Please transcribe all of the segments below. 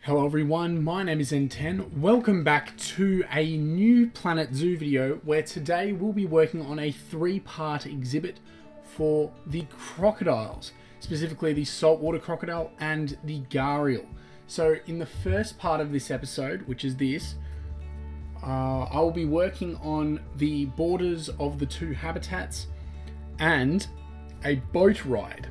Hello everyone, my name is MTEN. Welcome back to a new Planet Zoo video where today we'll be working on a three-part exhibit for the crocodiles, specifically the saltwater crocodile and the gharial. So in the first part of this episode, which is this, I will be working on the borders of the two habitats and a boat ride,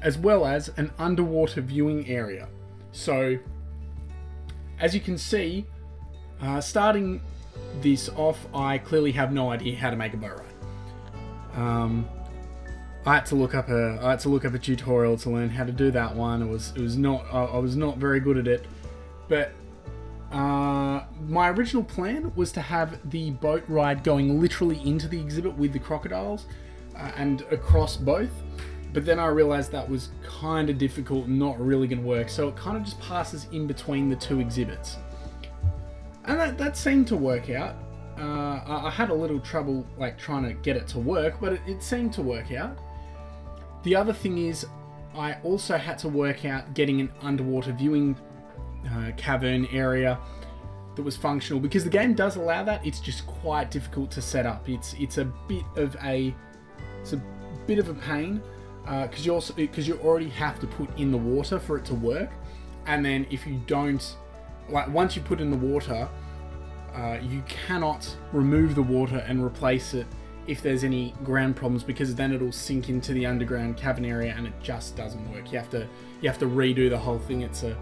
as well as an underwater viewing area. So as you can see, starting this off, I clearly have no idea how to make a boat ride. I had to look up a tutorial to learn how to do that one. I was not very good at it, but my original plan was to have the boat ride going literally into the exhibit with the crocodiles and across both. But then I realized that was kind of difficult and not really going to work, so it kind of just passes in between the two exhibits. And that seemed to work out. I had a little trouble trying to get it to work, but it seemed to work out. The other thing is, I also had to work out getting an underwater viewing cavern area that was functional, because the game does allow that. It's just quite difficult to set up. It's a bit of a pain. Because you already have to put in the water for it to work, and then if you don't, once you put in the water, you cannot remove the water and replace it if there's any ground problems, because then it'll sink into the underground cavern area and it just doesn't work. You have to redo the whole thing. It's a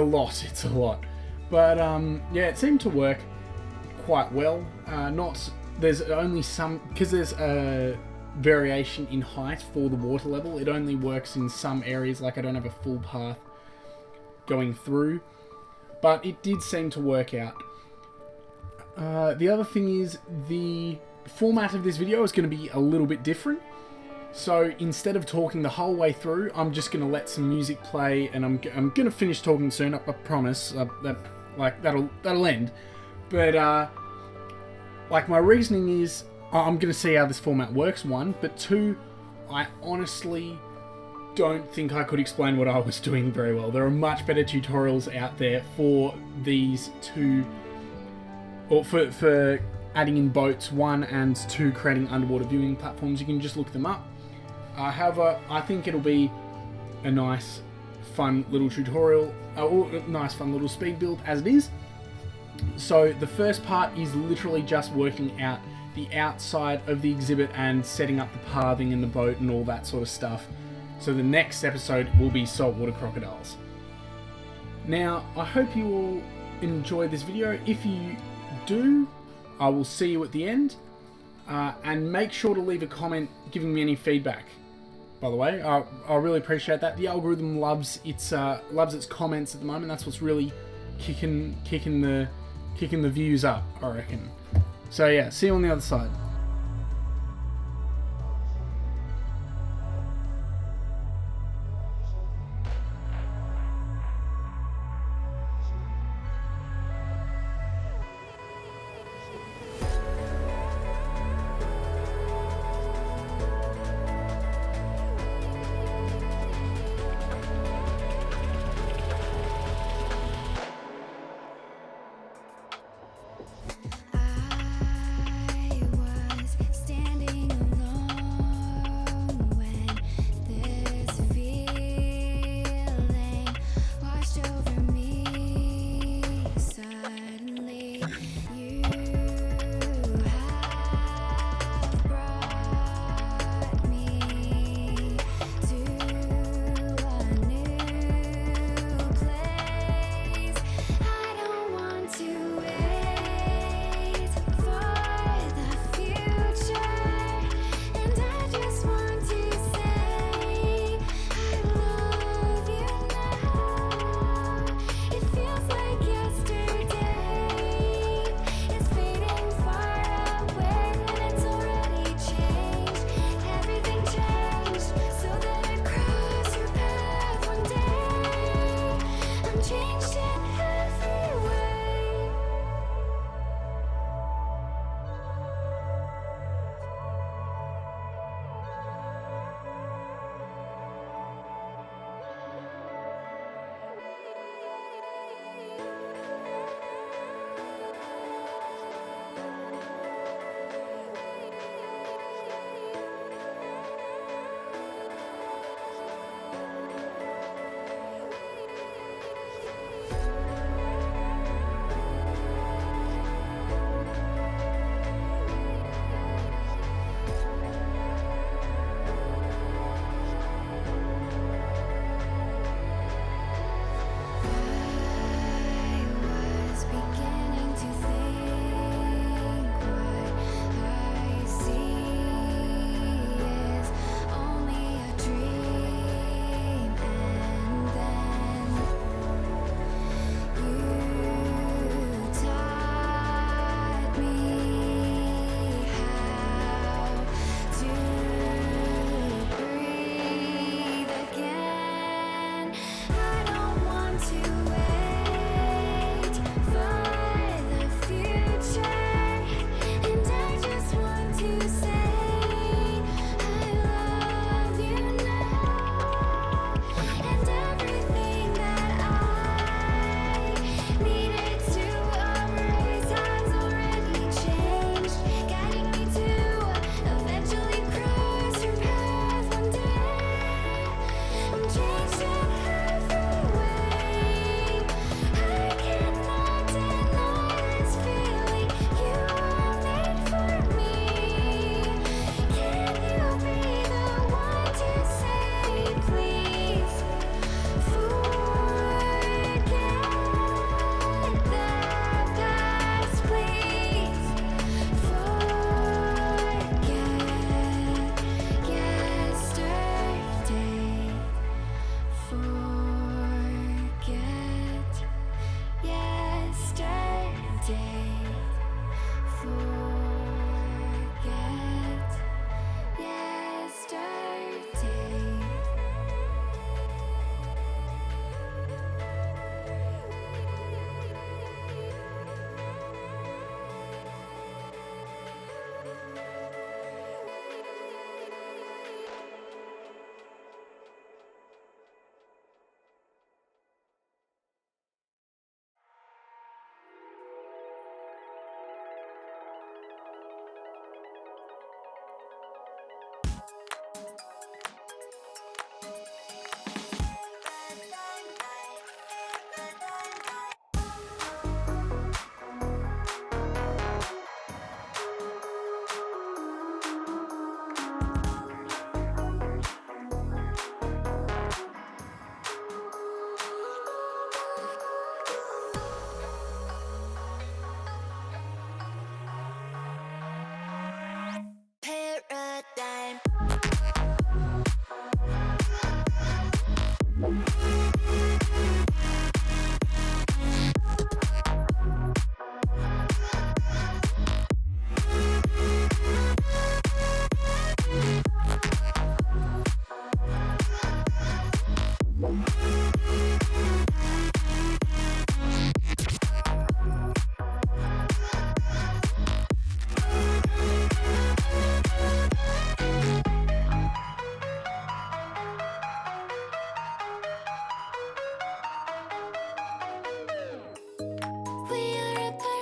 lot. But yeah, it seemed to work quite well. There's only some, because there's a variation in height for the water level. It only works in some areas, like I don't have a full path going through, but it did seem to work out. The other thing is, the format of this video is going to be a little bit different. So instead of talking the whole way through, I'm just going to let some music play, and I'm going to finish talking soon. I promise. That'll end. But my reasoning is, I'm going to see how this format works, one, but two, I honestly don't think I could explain what I was doing very well. There are much better tutorials out there for these two, or for adding in boats, one, and two, creating underwater viewing platforms. You can just look them up. However, I think it'll be a nice, fun little tutorial, or a nice, fun little speed build as it is. So the first part is literally just working out the outside of the exhibit and setting up the pathing and the boat and all that sort of stuff. So the next episode will be saltwater crocodiles. Now, I hope you all enjoyed this video. If you do, I will see you at the end. And make sure to leave a comment giving me any feedback. By the way, I really appreciate that. The algorithm loves its comments at the moment. That's what's really kicking the views up, I reckon. So yeah, see you on the other side.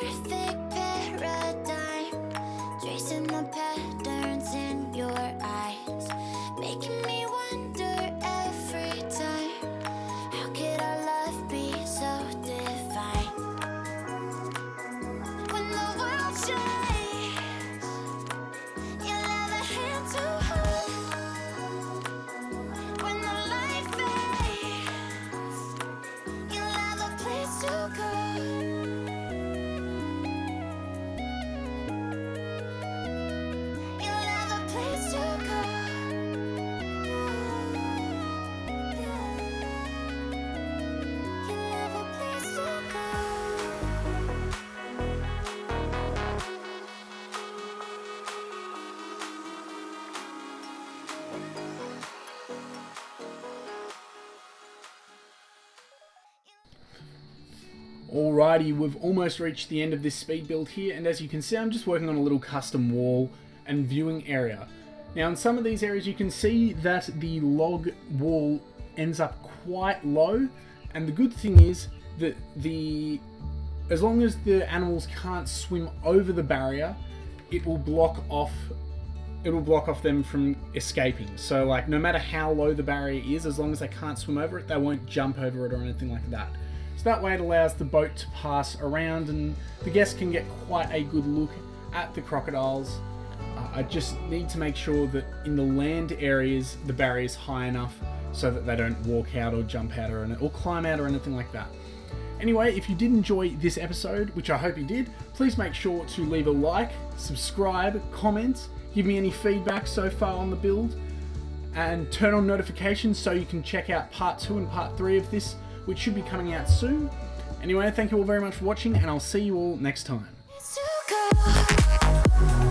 perfect paradigm, tracing the patterns in your eyes, making me wonder every time, how could our love be so divine? When the world shakes, you'll have a hand to hold. When the light fades, you'll have a place to go. You'll have a place to go. You'll have a place to go. Alrighty, we've almost reached the end of this speed build here, and as you can see, I'm just working on a little custom wall and viewing area. Now in some of these areas you can see that the log wall ends up quite low, and the good thing is that as long as the animals can't swim over the barrier, it will block off them from escaping. So like no matter how low the barrier is, as long as they can't swim over it, they won't jump over it or anything like that. So that way it allows the boat to pass around and the guests can get quite a good look at the crocodiles. I just need to make sure that in the land areas the barrier is high enough so that they don't walk out or jump out or climb out or anything like that. Anyway, if you did enjoy this episode, which I hope you did, please make sure to leave a like, subscribe, comment, give me any feedback so far on the build, and turn on notifications so you can check out part 2 and part 3 of this, which should be coming out soon. Anyway, thank you all very much for watching, and I'll see you all next time. To go.